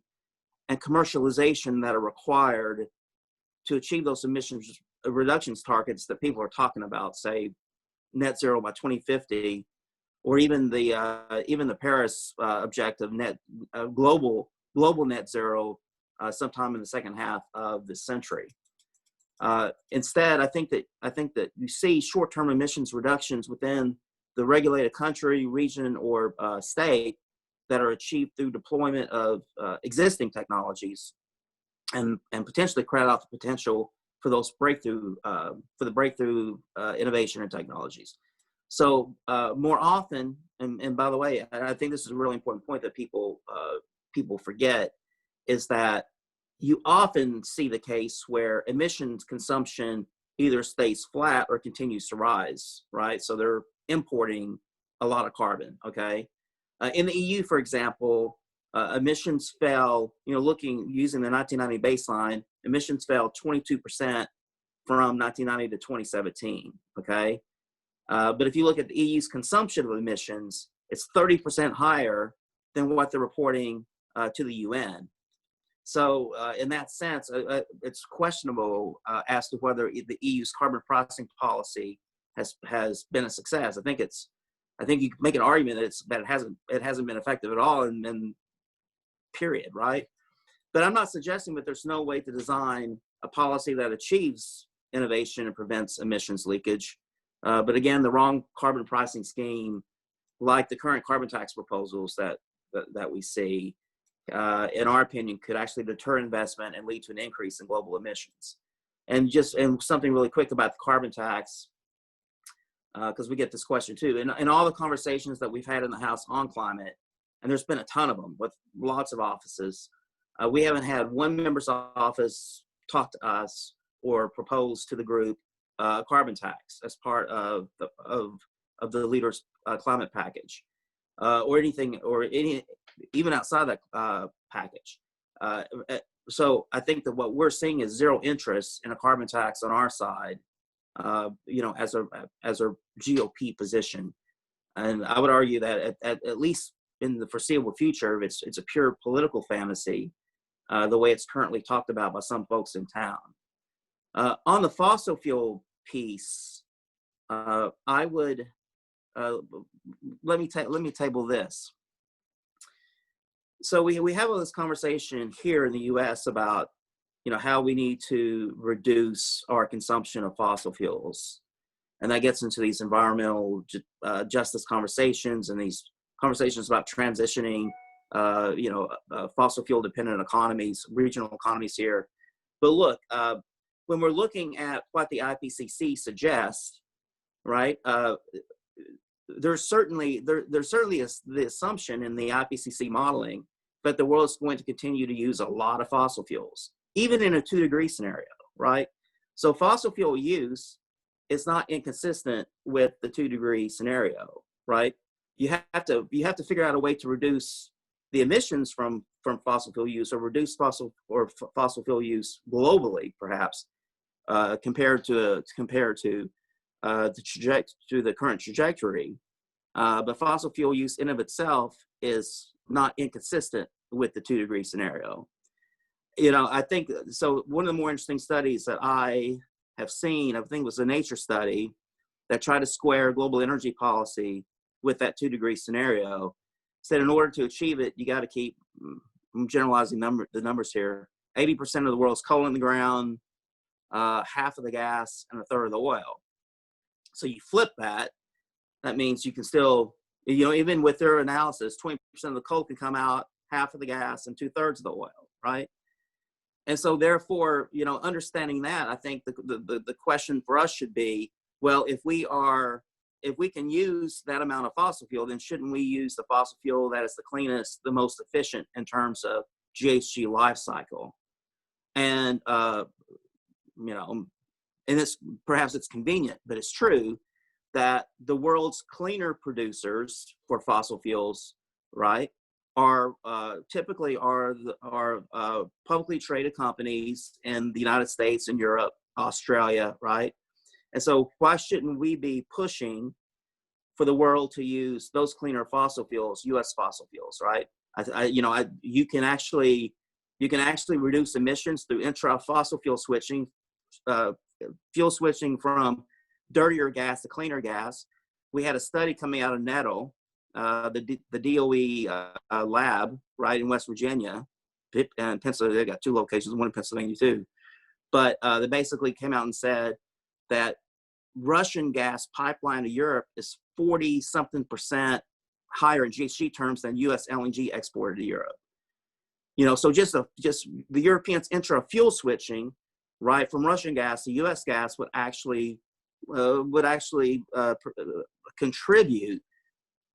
S3: and commercialization that are required to achieve those emissions reductions targets that people are talking about, say net zero by 2050, or even the Paris objective, global net zero sometime in the second half of this century. Instead, I think that you see short-term emissions reductions within the regulated country, region, or state that are achieved through deployment of existing technologies, and potentially crowd out the potential for those breakthrough innovation and technologies. So more often, and by the way, I think this is a really important point that people forget, is that you often see the case where emissions consumption either stays flat or continues to rise, right? So they're importing a lot of carbon, okay? In the EU, for example, emissions fell, using the 1990 baseline, emissions fell 22% from 1990 to 2017, okay? But if you look at the EU's consumption of emissions, it's 30% higher than what they're reporting to the UN. So in that sense, it's questionable as to whether the EU's carbon pricing policy has been a success. I think you can make an argument that it hasn't been effective at all, and period, right? But I'm not suggesting that there's no way to design a policy that achieves innovation and prevents emissions leakage. But again, the wrong carbon pricing scheme, like the current carbon tax proposals that we see, in our opinion, could actually deter investment and lead to an increase in global emissions. And something really quick about the carbon tax, because we get this question too. In all the conversations that we've had in the House on climate, and there's been a ton of them with lots of offices, we haven't had one member's office talk to us or propose to the group carbon tax as part of the leader's climate package, or anything, or even outside that package. So I think that what we're seeing is zero interest in a carbon tax on our side, as a GOP position. And I would argue that at least in the foreseeable future, it's a pure political fantasy, the way it's currently talked about by some folks in town. On the fossil fuel piece, I would let me table this. So we have all this conversation here in the U.S. about how we need to reduce our consumption of fossil fuels, and that gets into these environmental justice conversations and these conversations about transitioning fossil fuel dependent economies, regional economies here. But look, when we're looking at what the IPCC suggests, right? There's certainly the assumption in the IPCC modeling that the world is going to continue to use a lot of fossil fuels, even in a 2-degree scenario, right? So fossil fuel use is not inconsistent with the 2-degree scenario, right? You have to figure out a way to reduce the emissions from fossil fuel use, or reduce fossil fuel use globally, perhaps, compared to the current trajectory. But fossil fuel use in of itself is not inconsistent with the 2-degree scenario. I think so. One of the more interesting studies that I have seen, I think, was a Nature study that tried to square global energy policy with that 2-degree scenario. Said in order to achieve it, you got to keep, I'm generalizing the numbers here, 80% of the world's coal in the ground, half of the gas, and a third of the oil. So you flip that, that means you can still, even with their analysis, 20% of the coal can come out half of the gas and 2/3 of the oil, right? And so therefore, understanding that, I think the question for us should be, well, if we can use that amount of fossil fuel, then shouldn't we use the fossil fuel that is the cleanest, the most efficient in terms of GHG life cycle? And, and perhaps it's convenient, but it's true that the world's cleaner producers for fossil fuels, right, are typically publicly traded companies in the United States and Europe, Australia, right? And so why shouldn't we be pushing for the world to use those cleaner fossil fuels, U.S. fossil fuels, right? You can actually reduce emissions through intra-fossil fuel switching from dirtier gas to cleaner gas. We had a study coming out of NETO, the DOE lab, right, in West Virginia, and Pennsylvania. They got 2 locations, one in Pennsylvania too. But they basically came out and said that Russian gas pipeline to Europe is 40-something% higher in GHG terms than U.S. LNG exported to Europe. So just the Europeans intra-fuel switching, right, from Russian gas to U.S. gas would actually contribute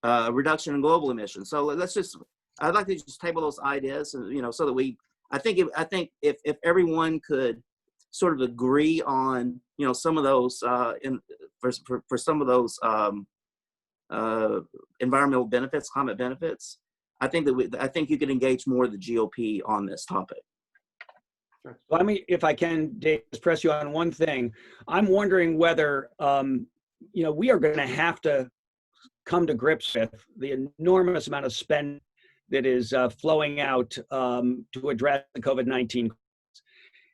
S3: reduction in global emissions. So I'd like to just table those ideas, and so that I think if everyone could sort of agree on some of those for some of those environmental benefits, climate benefits, I think you could engage more of the GOP on this topic.
S2: Let me, if I can, Dave, just press you on one thing. I'm wondering whether we are going to have to come to grips with the enormous amount of spend that is flowing out to address the COVID-19.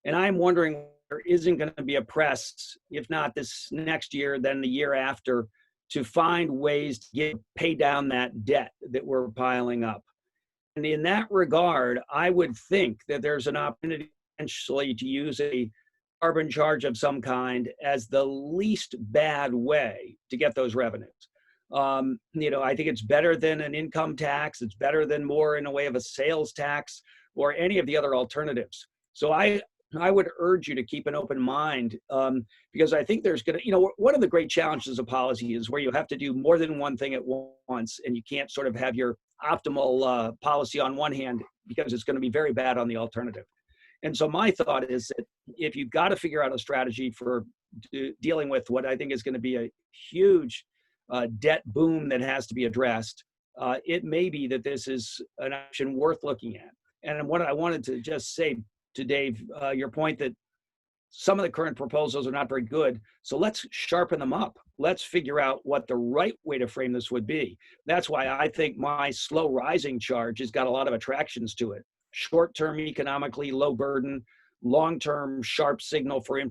S2: And I'm wondering, there isn't going to be a press, if not this next year, then the year after, to find ways to pay down that debt that we're piling up. And in that regard, I would think that there's an opportunity potentially to use a carbon charge of some kind as the least bad way to get those revenues. I think it's better than an income tax. It's better than more in a way of a sales tax or any of the other alternatives. So I would urge you to keep an open mind because I think there's going to, one of the great challenges of policy is where you have to do more than one thing at once, and you can't sort of have your optimal policy on one hand because it's going to be very bad on the alternative. And so my thought is that if you've got to figure out a strategy for dealing with what I think is going to be a huge debt boom that has to be addressed, it may be that this is an option worth looking at. And what I wanted to just say to Dave, your point that some of the current proposals are not very good. So let's sharpen them up. Let's figure out what the right way to frame this would be. That's why I think my slow rising charge has got a lot of attractions to it. Short-term economically low burden, long-term sharp signal for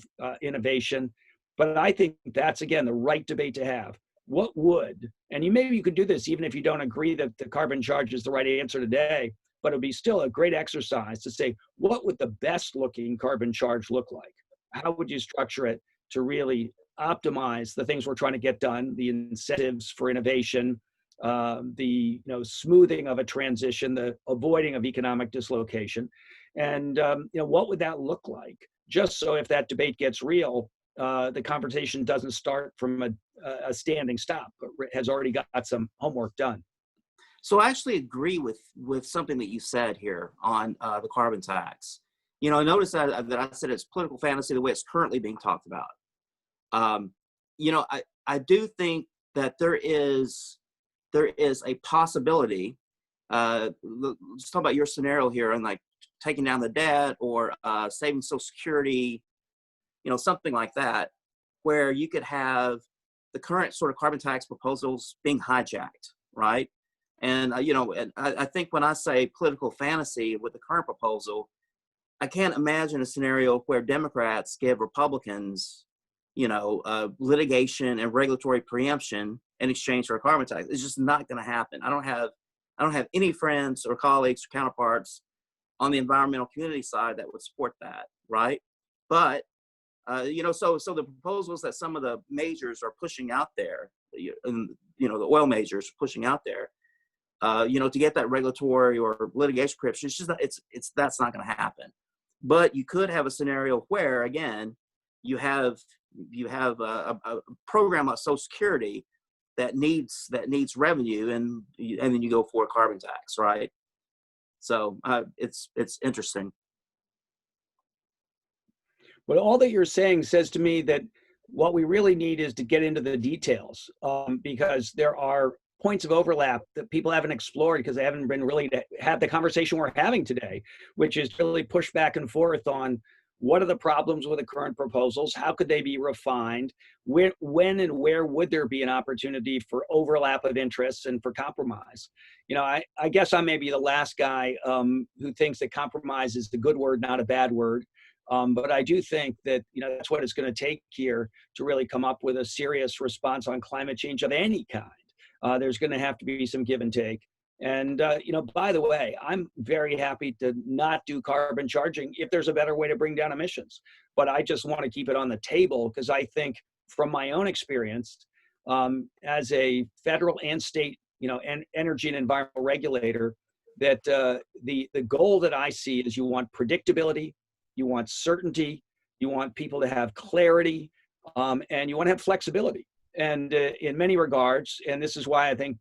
S2: innovation. But I think that's, again, the right debate to have. What would, and maybe you could do this even if you don't agree that the carbon charge is the right answer today, but it'd be still a great exercise to say, what would the best looking carbon charge look like? How would you structure it to really optimize the things we're trying to get done, the incentives for innovation, the smoothing of a transition, the avoiding of economic dislocation, and what would that look like? Just so if that debate gets real, the conversation doesn't start from a standing stop, but has already got some homework done.
S3: So I actually agree with something that you said here on the carbon tax. Notice that I said it's political fantasy the way it's currently being talked about. I do think that there is a possibility. Let's talk about your scenario here and like taking down the debt or saving Social Security, something like that, where you could have the current sort of carbon tax proposals being hijacked, right? And and I think when I say political fantasy with the current proposal, I can't imagine a scenario where Democrats give Republicans, litigation and regulatory preemption in exchange for a carbon tax. It's just not going to happen. I don't have any friends or colleagues or counterparts on the environmental community side that would support that, right? But so the proposals that some of the majors are pushing out there, the oil majors pushing out there, to get that regulatory or litigation prescription. It's just not, that's not going to happen. But you could have a scenario where, again, you have a program like Social Security that needs revenue, and then you go for a carbon tax, right? So it's interesting.
S2: Well, all that you're saying says to me that what we really need is to get into the details, because there are points of overlap that people haven't explored because they haven't been really to have the conversation we're having today, which is really push back and forth on what are the problems with the current proposals, how could they be refined, when and where would there be an opportunity for overlap of interests and for compromise. I guess I may be the last guy who thinks that compromise is the good word, not a bad word. But I do think that that's what it's going to take here to really come up with a serious response on climate change of any kind. There's going to have to be some give and take. And, by the way, I'm very happy to not do carbon charging if there's a better way to bring down emissions. But I just want to keep it on the table because I think from my own experience as a federal and state, energy and environmental regulator, that the goal that I see is you want predictability, you want certainty, you want people to have clarity, and you want to have flexibility. And in many regards, and this is why I think,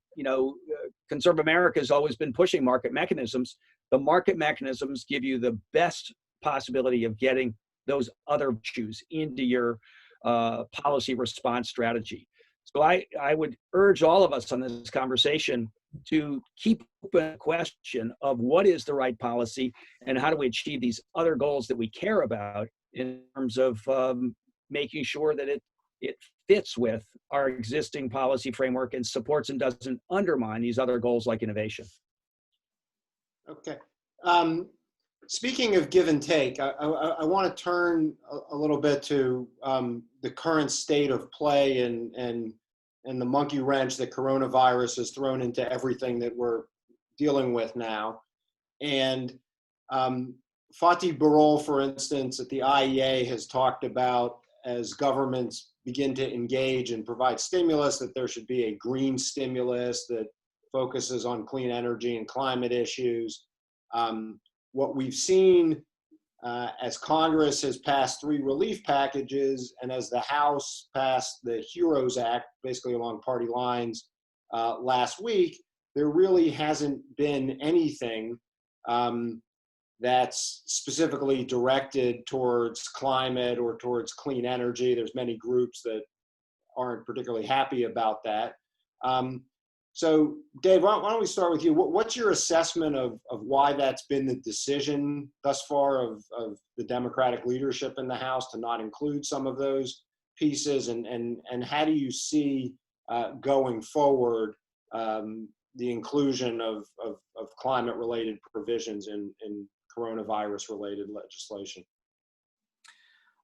S2: ConservAmerica has always been pushing market mechanisms. The market mechanisms give you the best possibility of getting those other issues into your policy response strategy. So I would urge all of us on this conversation to keep open the question of what is the right policy and how do we achieve these other goals that we care about in terms of making sure that it fits with our existing policy framework and supports and doesn't undermine these other goals like innovation.
S1: Okay. Speaking of give and take, I want to turn a little bit to the current state of play and the monkey wrench that coronavirus has thrown into everything that we're dealing with now. And Fatih Birol, for instance, at the IEA has talked about, as governments begin to engage and provide stimulus, that there should be a green stimulus that focuses on clean energy and climate issues. What we've seen as Congress has passed 3 relief packages and as the House passed the HEROES Act, basically along party lines, last week, there really hasn't been anything that's specifically directed towards climate or towards clean energy. There's many groups that aren't particularly happy about that. So Dave, why don't we start with you? What's your assessment of why that's been the decision thus far of the Democratic leadership in the House to not include some of those pieces, and how do you see going forward the inclusion of climate-related provisions in coronavirus-related legislation?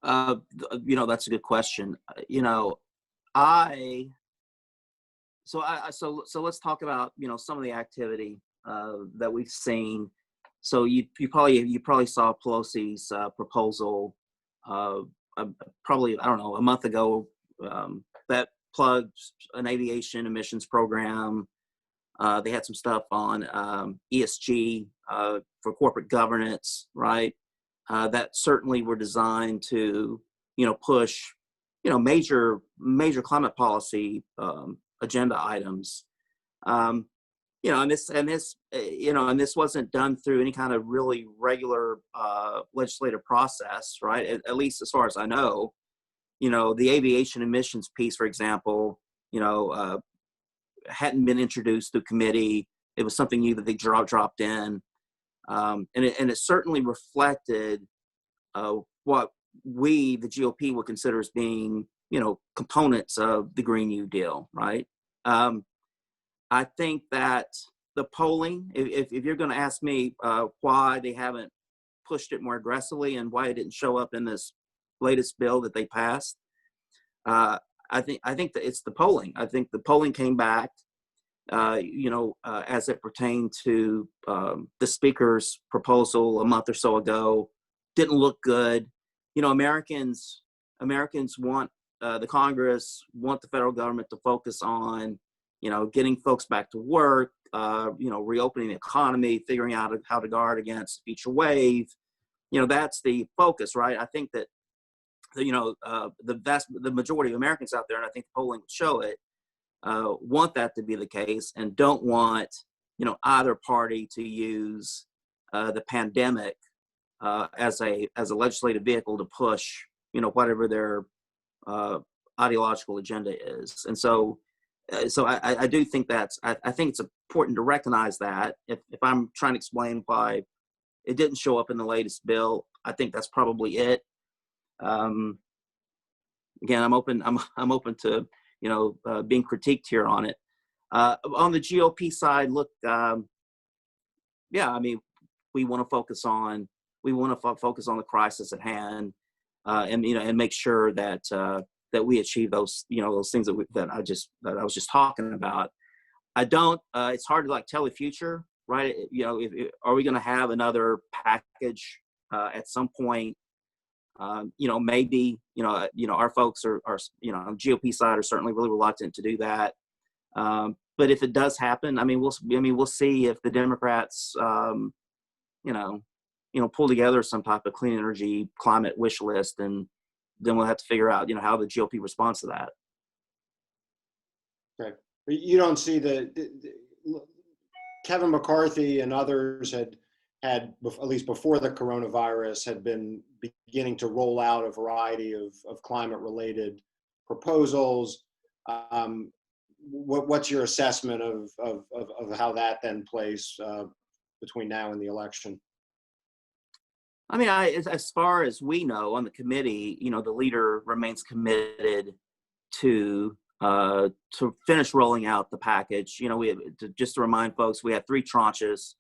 S3: That's a good question. So let's talk about some of the activity that we've seen. So you probably saw Pelosi's proposal probably, I don't know, a month ago, that plugged an aviation emissions program. They had some stuff on ESG for corporate governance, right? That certainly were designed to, push, major climate policy agenda items. And this wasn't done through any kind of really regular legislative process, right? At least as far as I know. The aviation emissions piece, for example, hadn't been introduced through committee. It was something new that they dropped in, and it certainly reflected what we, the GOP, would consider as being, components of the Green New Deal, right? I think that the polling, if you're going to ask me why they haven't pushed it more aggressively and why it didn't show up in this latest bill that they passed, I think that it's the polling. I think the polling came back, as it pertained to the speaker's proposal a month or so ago, didn't look good. Americans want the Congress, want the federal government to focus on, getting folks back to work, reopening the economy, figuring out how to guard against a future wave. That's the focus, right? I think that, the majority of Americans out there, and I think the polling would show it, want that to be the case and don't want, either party to use the pandemic as a legislative vehicle to push, whatever their ideological agenda is. And so I do think I think it's important to recognize that. If I'm trying to explain why it didn't show up in the latest bill, I think that's probably it. Again, I'm open to being critiqued here on it. On the GOP side, look, we want to focus on the crisis at hand, and make sure that we achieve those things that I was just talking about. It's hard to tell the future, right? Are we going to have another package at some point? Maybe, our folks are on the GOP side are certainly really reluctant to do that. But if it does happen, we'll see if the Democrats, pull together some type of clean energy climate wish list, and then we'll have to figure out, how the GOP responds to that.
S1: Okay. You don't see Kevin McCarthy and others had, at least before the coronavirus, had been beginning to roll out a variety of climate-related proposals. What's your assessment of how that then plays between now and the election?
S3: As far as we know on the committee, the leader remains committed to finish rolling out the package. Just to remind folks, we had 3 tranches.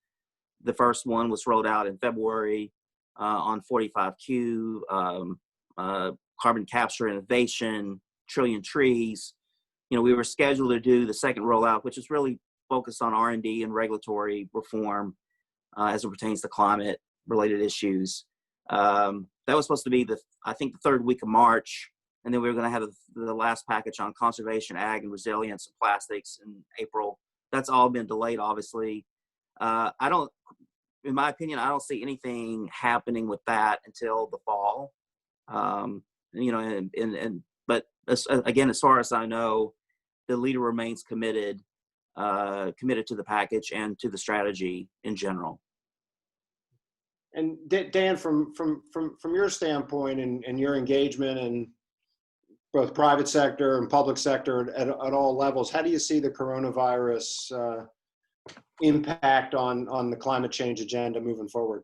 S3: The first one was rolled out in February on 45Q, carbon capture innovation, trillion trees. We were scheduled to do the second rollout, which is really focused on R&D and regulatory reform as it pertains to climate-related issues. That was supposed to be the third week of March, and then we were going to have the last package on conservation, ag, and resilience and plastics in April. That's all been delayed, obviously. In my opinion, I don't see anything happening with that until the fall. But again, as far as I know, the leader remains committed to the package and to the strategy in general.
S1: And Dan, from your standpoint and your engagement in both private sector and public sector at all levels, how do you see the coronavirus impact on the climate change agenda moving forward?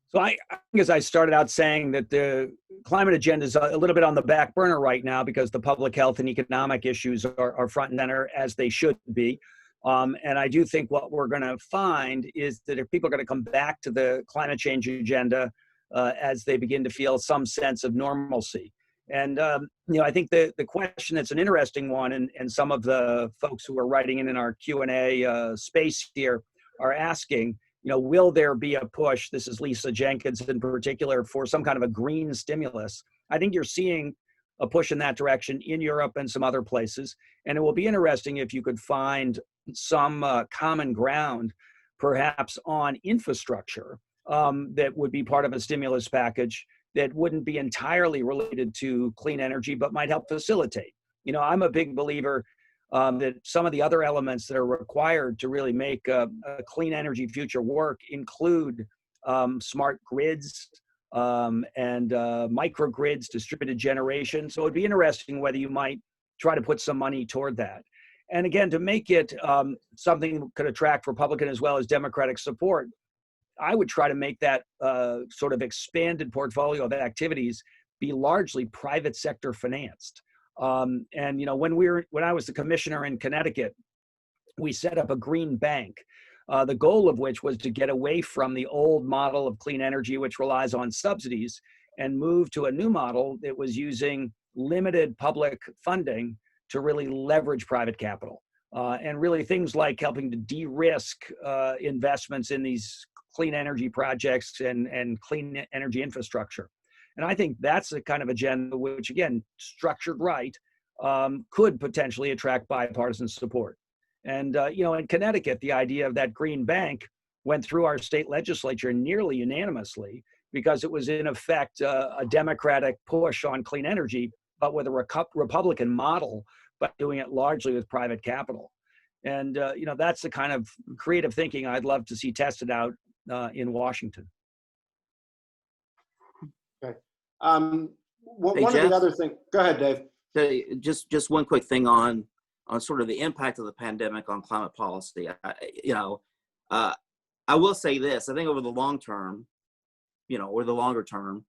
S2: So I think, as I started out saying, that the climate agenda is a little bit on the back burner right now because the public health and economic issues are front and center, as they should be. And I do think what we're going to find is that if people are going to come back to the climate change agenda as they begin to feel some sense of normalcy. And, I think the question that's an interesting one, and some of the folks who are writing in our Q&A space here are asking, will there be a push, this is Lisa Jenkins in particular, for some kind of a green stimulus? I think you're seeing a push in that direction in Europe and some other places. And it will be interesting if you could find some common ground, perhaps on infrastructure, that would be part of a stimulus package that wouldn't be entirely related to clean energy, but might help facilitate. I'm a big believer that some of the other elements that are required to really make a clean energy future work include smart grids and microgrids, distributed generation. So it'd be interesting whether you might try to put some money toward that. And again, to make it something that could attract Republican as well as Democratic support, I would try to make that sort of expanded portfolio of activities be largely private sector financed. And when I was the commissioner in Connecticut, we set up a green bank, the goal of which was to get away from the old model of clean energy, which relies on subsidies, and move to a new model that was using limited public funding to really leverage private capital. And really things like helping to de-risk investments in these clean energy projects and clean energy infrastructure. And I think that's the kind of agenda which, again, structured right, could potentially attract bipartisan support. And, in Connecticut, the idea of that green bank went through our state legislature nearly unanimously because it was in effect a Democratic push on clean energy, but with a Republican model, but doing it largely with private capital. And, that's the kind of creative thinking I'd love to see tested out in Washington.
S1: Okay.
S3: Hey,
S1: One of
S3: Jeff,
S1: the other things, go ahead, Dave.
S3: just one quick thing on sort of the impact of the pandemic on climate policy. I will say this: I think over the long term, or the longer term,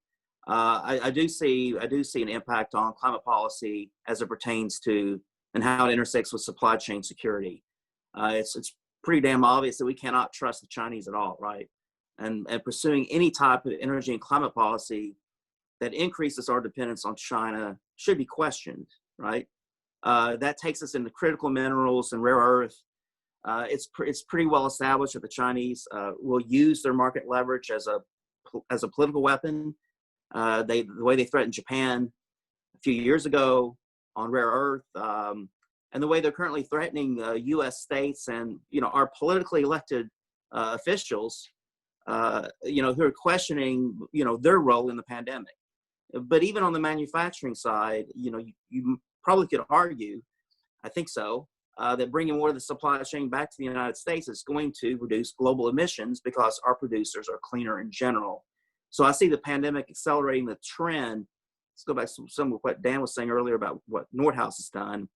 S3: I do see an impact on climate policy as it pertains to and how it intersects with supply chain security. It's pretty damn obvious that we cannot trust the Chinese at all, right? And pursuing any type of energy and climate policy that increases our dependence on China should be questioned, right? That takes us into critical minerals and rare earth. It's pretty well established that the Chinese will use their market leverage as a political weapon. The way they threatened Japan a few years ago on rare earth, and the way they're currently threatening U.S. states and our politically elected officials, who are questioning their role in the pandemic. But even on the manufacturing side, you probably could argue, I think so, that bringing more of the supply chain back to the United States is going to reduce global emissions because our producers are cleaner in general. So I see the pandemic accelerating the trend. Let's go back to some of what Dan was saying earlier about what Nordhaus has done,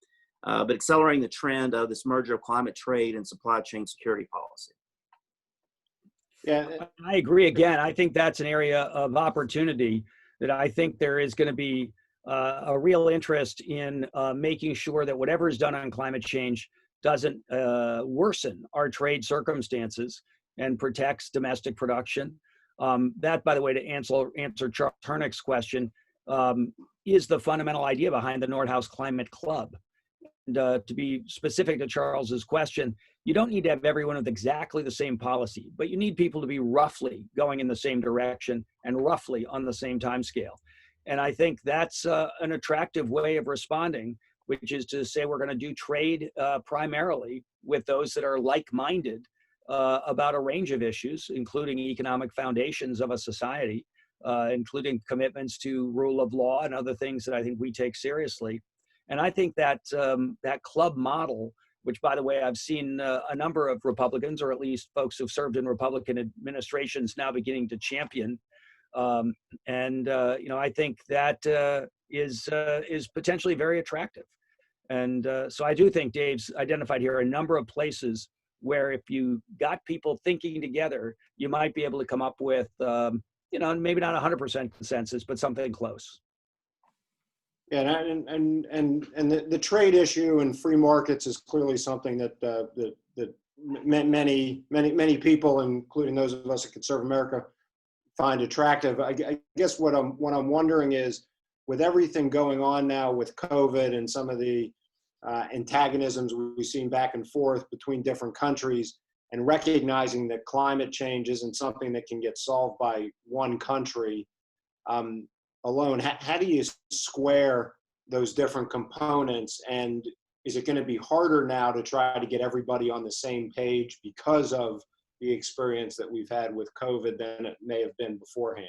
S3: but accelerating the trend of this merger of climate trade and supply chain security policy.
S1: Yeah,
S2: I agree. Again, I think that's an area of opportunity that I think there is going to be a real interest in making sure that whatever is done on climate change doesn't worsen our trade circumstances and protects domestic production. That, by the way, to answer Charles Hernick's question, is the fundamental idea behind the Nordhaus Climate Club. And to be specific to Charles's question, you don't need to have everyone with exactly the same policy, but you need people to be roughly going in the same direction and roughly on the same time scale. And I think that's an attractive way of responding, which is to say we're going to do trade primarily with those that are like-minded about a range of issues, including economic foundations of a society, including commitments to rule of law and other things that I think we take seriously. And I think that that club model, which, by the way, I've seen a number of Republicans, or at least folks who've served in Republican administrations, now beginning to champion. I think that is potentially very attractive. And so I do think Dave's identified here a number of places where if you got people thinking together, you might be able to come up with, maybe not 100% consensus, but something close.
S1: Yeah, and the trade issue and free markets is clearly something that many people, including those of us at ConservAmerica, find attractive. I guess what I'm wondering is, with everything going on now with COVID and some of the antagonisms we've seen back and forth between different countries, and recognizing that climate change isn't something that can get solved by one country alone, how do you square those different components? And is it going to be harder now to try to get everybody on the same page because of the experience that we've had with COVID than it may have been beforehand?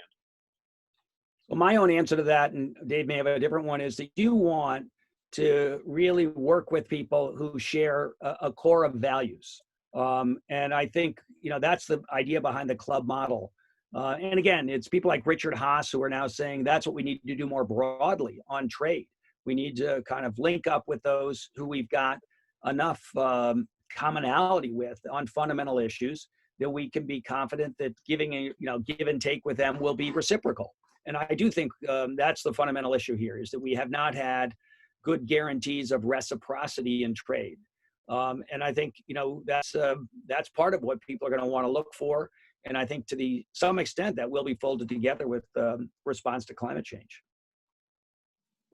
S2: Well, my own answer to that, and Dave may have a different one, is that you want to really work with people who share a core of values. And I think, that's the idea behind the club model. And again, it's people like Richard Haas who are now saying that's what we need to do more broadly on trade. We need to kind of link up with those who we've got enough commonality with on fundamental issues that we can be confident that giving give and take with them will be reciprocal. And I do think that's the fundamental issue here, is that we have not had good guarantees of reciprocity in trade. And I think, that's part of what people are going to want to look for. And I think to some extent that will be folded together with response to climate change.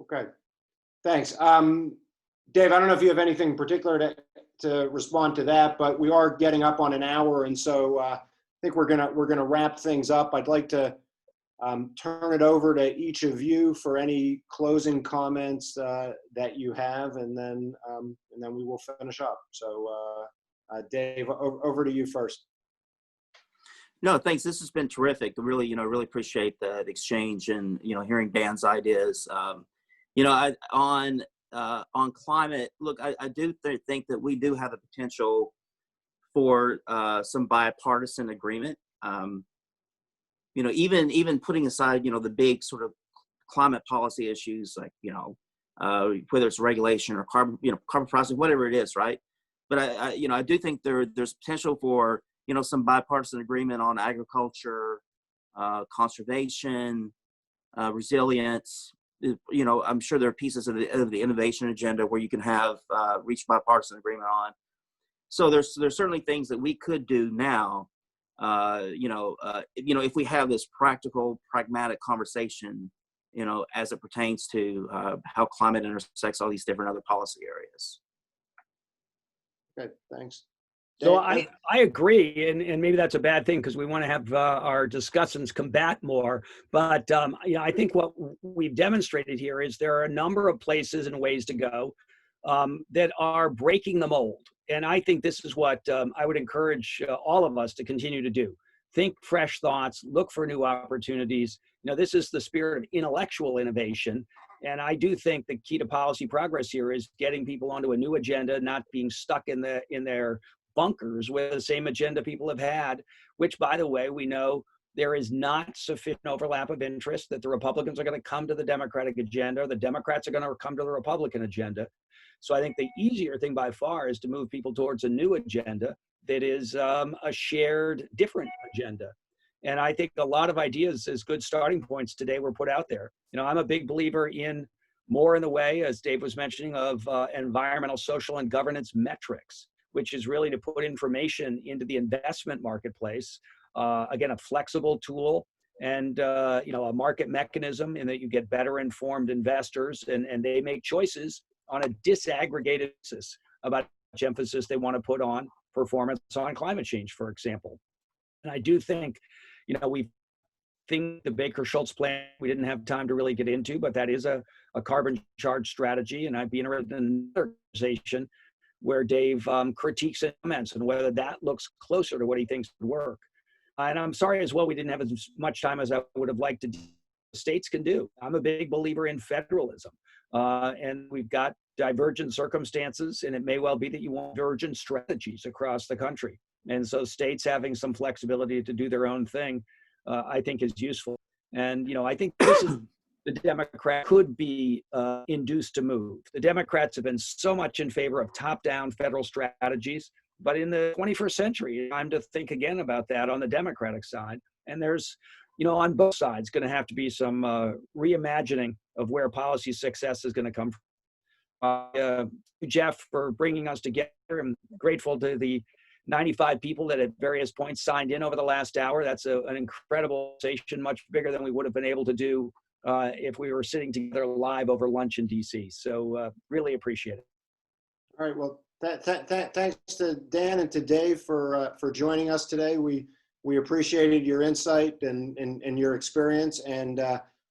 S1: Okay, thanks. Dave, I don't know if you have anything particular to respond to that, but we are getting up on an hour. And so I think we're gonna wrap things up. I'd like to turn it over to each of you for any closing comments that you have, and then we will finish up. So, Dave, over to you first.
S3: No, thanks. This has been terrific. Really, really appreciate the exchange and, hearing Dan's ideas. On climate, look, I do think that we do have the potential for some bipartisan agreement. Even putting aside, the big sort of climate policy issues, like, whether it's regulation or carbon pricing, whatever it is, right? But I do think there's potential for, some bipartisan agreement on agriculture, conservation, resilience. I'm sure there are pieces of the innovation agenda where you can have reach bipartisan agreement on. So there's certainly things that we could do now. If we have this practical, pragmatic conversation, as it pertains to how climate intersects all these different other policy areas.
S1: Okay, thanks.
S2: So I agree, and maybe that's a bad thing because we want to have our discussants combat more. But I think what we've demonstrated here is there are a number of places and ways to go that are breaking the mold. And I think this is what I would encourage all of us to continue to do. Think fresh thoughts, look for new opportunities. This is the spirit of intellectual innovation. And I do think the key to policy progress here is getting people onto a new agenda, not being stuck in their bunkers with the same agenda people have had, which, by the way, we know there is not sufficient overlap of interest, that the Republicans are going to come to the Democratic agenda, or the Democrats are going to come to the Republican agenda. So I think the easier thing by far is to move people towards a new agenda that is a shared, different agenda. And I think a lot of ideas as good starting points today were put out there. I'm a big believer in more in the way, as Dave was mentioning, of environmental, social, and governance metrics, which is really to put information into the investment marketplace. Again, a flexible tool and a market mechanism in that you get better informed investors and they make choices on a disaggregated basis about how much emphasis they want to put on performance on climate change, for example. And I do think, we think the Baker-Schultz plan we didn't have time to really get into, but that is a carbon charge strategy. And I'd be interested in another conversation where Dave critiques and comments and whether that looks closer to what he thinks would work. And I'm sorry as well, we didn't have as much time as I would have liked to do. States can do. I'm a big believer in federalism. And we've got divergent circumstances, and it may well be that you want divergent strategies across the country. And so states having some flexibility to do their own thing, I think is useful. And, I think this is the Democrat could be induced to move. The Democrats have been so much in favor of top-down federal strategies, but in the 21st century, time to think again about that on the Democratic side. And there's, on both sides, going to have to be some reimagining of where policy success is going to come from. Jeff, for bringing us together. I'm grateful to the 95 people that at various points signed in over the last hour. That's an incredible conversation, much bigger than we would have been able to do if we were sitting together live over lunch in DC. So really appreciate it.
S1: All right. Well, thanks to Dan and to Dave for joining us today. We appreciated your insight and your experience, and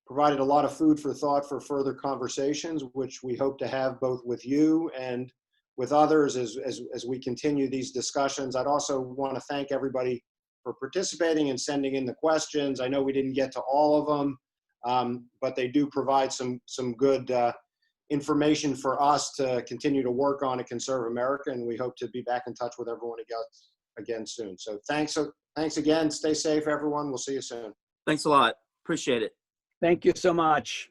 S1: provided a lot of food for thought for further conversations, which we hope to have both with you and with others as we continue these discussions. I'd also want to thank everybody for participating and sending in the questions. I know we didn't get to all of them, but they do provide some good information for us to continue to work on at ConservAmerica, and we hope to be back in touch with everyone again soon. So thanks again. Stay safe, everyone. We'll see you soon.
S3: Thanks a lot. Appreciate it.
S2: Thank you so much.